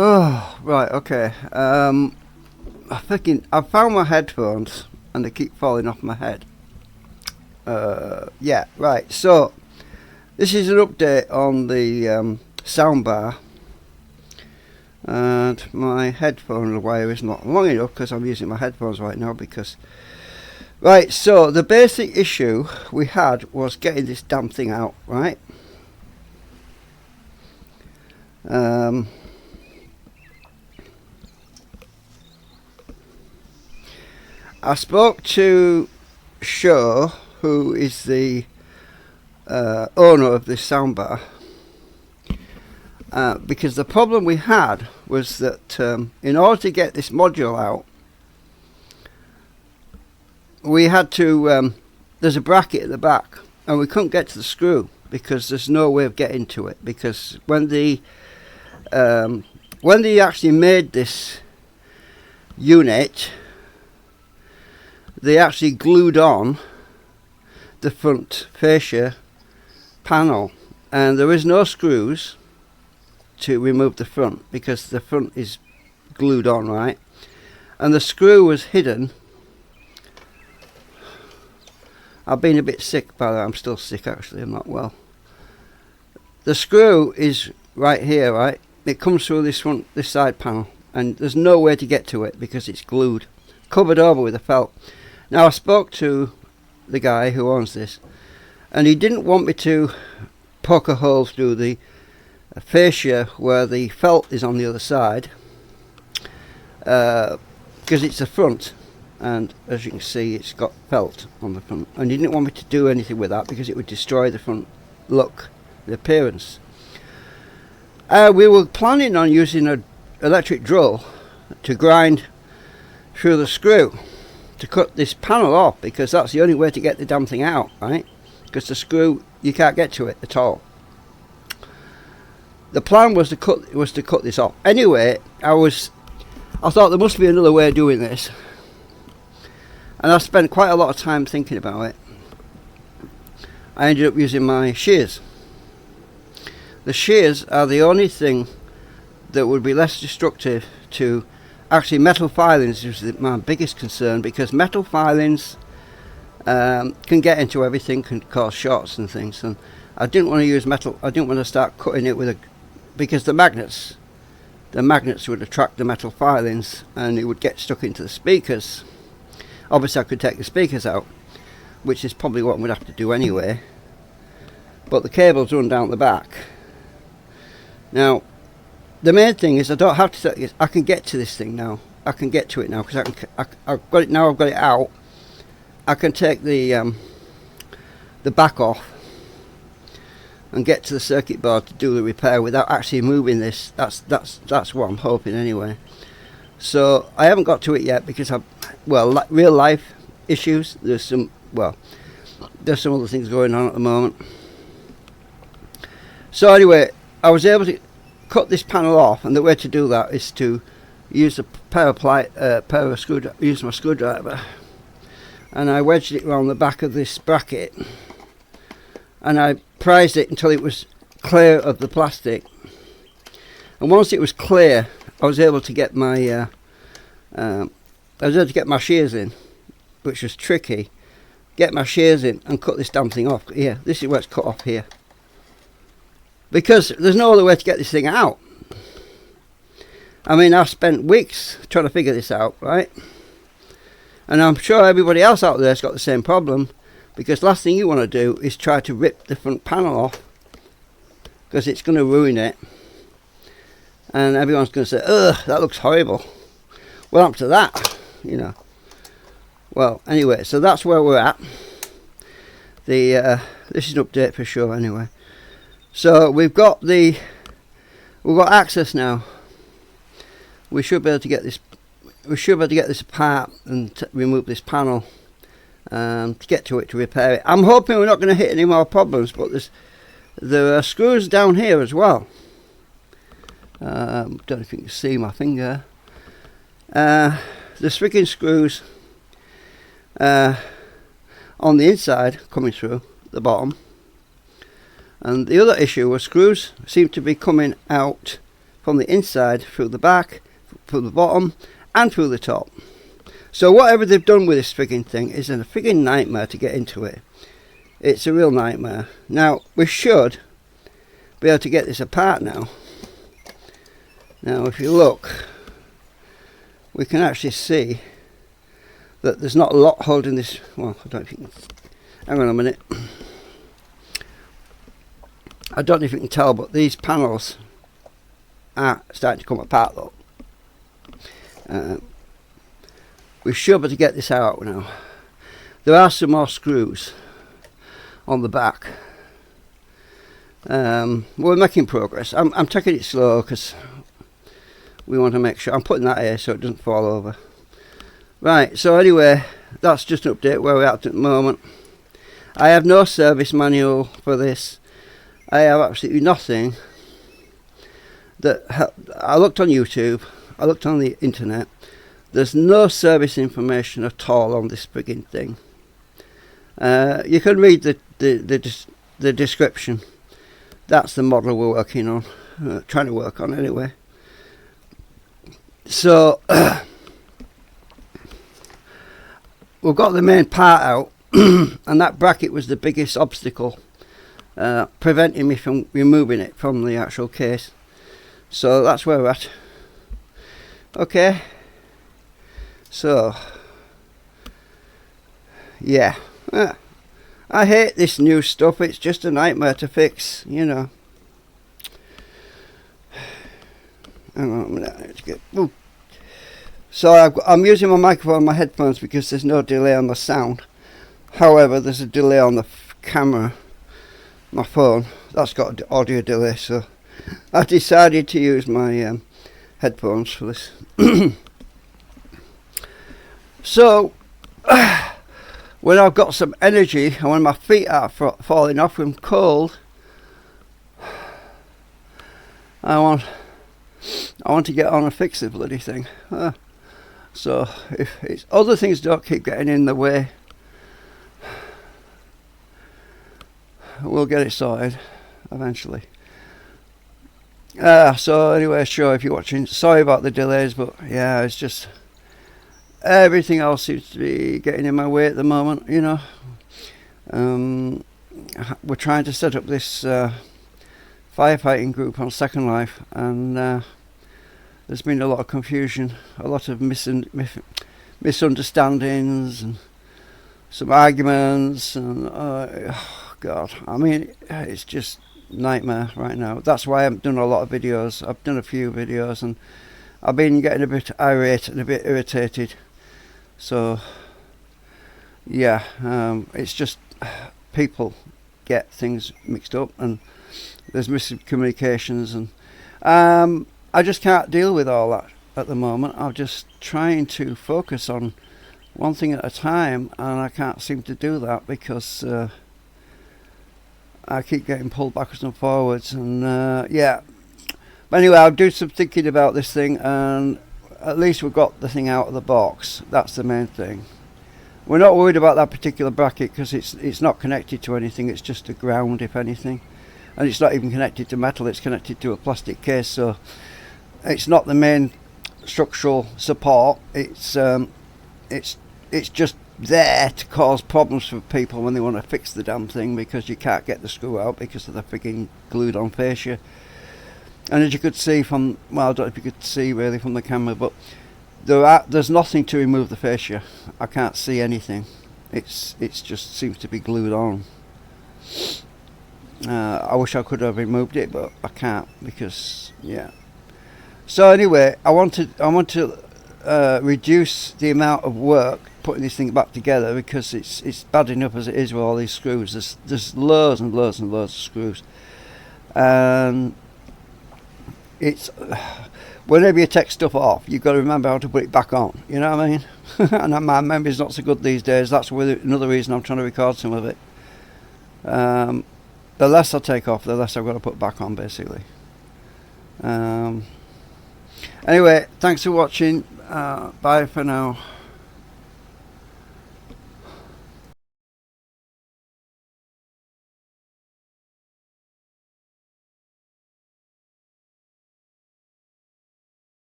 Oh, right, okay. I'm thinking, I found my headphones and they keep falling off my head. Yeah, right, so this is an update on the soundbar. And my headphone wire is not long enough because I'm using my headphones right now Right, so the basic issue we had was getting this damn thing out, right? I spoke to Shaw, who is the owner of this soundbar, because the problem we had was that in order to get this module out, we had to, there's a bracket at the back and we couldn't get to the screw because there's no way of getting to it, because when they actually made this unit, they actually glued on the front fascia panel, and there is no screws to remove the front because the front is glued on, right? And the screw was hidden. I've been a bit sick, by the way. I'm still sick actually, I'm not well. The screw is right here, right? It comes through this side panel, and there's no way to get to it because it's glued, covered over with a felt. Now I spoke to the guy who owns this, and he didn't want me to poke a hole through the fascia where the felt is on the other side, because it's the front, and as you can see it's got felt on the front, and he didn't want me to do anything with that because it would destroy the front look, the appearance. We were planning on using an electric drill to grind through the screw to cut this panel off, because that's the only way to get the damn thing out, right? Because the screw, you can't get to it at all. The plan was to cut this off. Anyway, I thought there must be another way of doing this, and I spent quite a lot of time thinking about it. I ended up using my shears. The shears are the only thing that would be less destructive to actually metal filings. Is my biggest concern, because metal filings can get into everything, can cause shorts and things, and I didn't want to use metal. I didn't want to start cutting it with because the magnets would attract the metal filings and it would get stuck into the speakers. Obviously I could take the speakers out, which is probably what I'm going to have to do anyway, but the cables run down the back. Now the main thing is I don't have to. I can get to this thing now. I can get to it now because I've got it now. I've got it out. I can take the back off and get to the circuit board to do the repair without actually moving this. That's what I'm hoping anyway. So I haven't got to it yet because real life issues. There's some other things going on at the moment. So anyway, I was able to cut this panel off, and the way to do that is to use use my screwdriver, and I wedged it around the back of this bracket, and I prised it until it was clear of the plastic. And once it was clear, I was able to get my shears in, which was tricky. Get my shears in and cut this damn thing off. Yeah, this is where it's cut off here, because there's no other way to get this thing out. I mean, I've spent weeks trying to figure this out, right? And I'm sure everybody else out there has got the same problem, because last thing you want to do is try to rip the front panel off, because it's going to ruin it. And everyone's going to say, ugh, that looks horrible. Well, up to that, you know. Well, anyway, so that's where we're at. This is an update for sure anyway. So we've got access now. We should be able to get this. We should be able to get this apart and remove this panel to get to it to repair it. I'm hoping we're not going to hit any more problems, but there are screws down here as well. Don't know if you can see my finger. The freaking screws on the inside coming through the bottom. And the other issue was screws seem to be coming out from the inside, through the back, through the bottom, and through the top. So whatever they've done with this frigging thing is a frigging nightmare to get into it. It's a real nightmare. Now, we should be able to get this apart now. Now, if you look, we can actually see that there's not a lot holding this. Well, I don't know if you can. Hang on a minute. I don't know if you can tell, but these panels are starting to come apart though. We should be able to get this out now. There are some more screws on the back. We're making progress. I'm taking it slow because we want to make sure. I'm putting that here so it doesn't fall over. Right, so anyway, that's just an update where we're at the moment. I have no service manual for this. I have absolutely nothing. I looked on YouTube, I looked on the internet. There's no service information at all on this frigging thing. You can read the description. That's the model we're working on, trying to work on anyway. So we've got the main part out, and that bracket was the biggest obstacle preventing me from removing it from the actual case. So that's where we're at. Okay, so yeah, I hate this new stuff. It's just a nightmare to fix, you know. Hang on a minute. So I'm using my microphone on my headphones because there's no delay on the sound. However, there's a delay on the camera, my phone. That's got an audio delay, so I decided to use my headphones for this. So when I've got some energy and when my feet are falling off from cold, I want to get on and fix the bloody thing. So if it's other things don't keep getting in the way, we'll get it sorted eventually. So anyway, sure, if you're watching, sorry about the delays, but yeah, it's just everything else seems to be getting in my way at the moment, you know. We're trying to set up this firefighting group on Second Life, and there's been a lot of confusion, a lot of misunderstandings, and some arguments, and oh God, I mean, it's just nightmare right now. That's why I haven't done a lot of videos. I've done a few videos, and I've been getting a bit irate and a bit irritated. So yeah, it's just people get things mixed up, and there's miscommunications, and I just can't deal with all that at the moment. I'm just trying to focus on one thing at a time, and I can't seem to do that because I keep getting pulled backwards and forwards, and yeah. But anyway, I'll do some thinking about this thing, and at least we've got the thing out of the box. That's the main thing. We're not worried about that particular bracket because it's not connected to anything. It's just a ground, if anything, and it's not even connected to metal. It's connected to a plastic case, so it's not the main structural support. It's just there to cause problems for people when they want to fix the damn thing, because you can't get the screw out because of the freaking glued on fascia. And as you could see from, well, I don't know if you could see really from the camera, but there's nothing to remove the fascia. I can't see anything. It's just seems to be glued on. I wish I could have removed it, but I can't because, yeah. So anyway, I want to reduce the amount of work putting this thing back together, because it's bad enough as it is with all these screws. There's loads and loads and loads of screws, and it's whenever you take stuff off, you've got to remember how to put it back on, you know what I mean? And my memory's not so good these days. That's another reason I'm trying to record some of it. The less I take off, the less I've got to put back on, basically. Anyway, thanks for watching. Bye for now.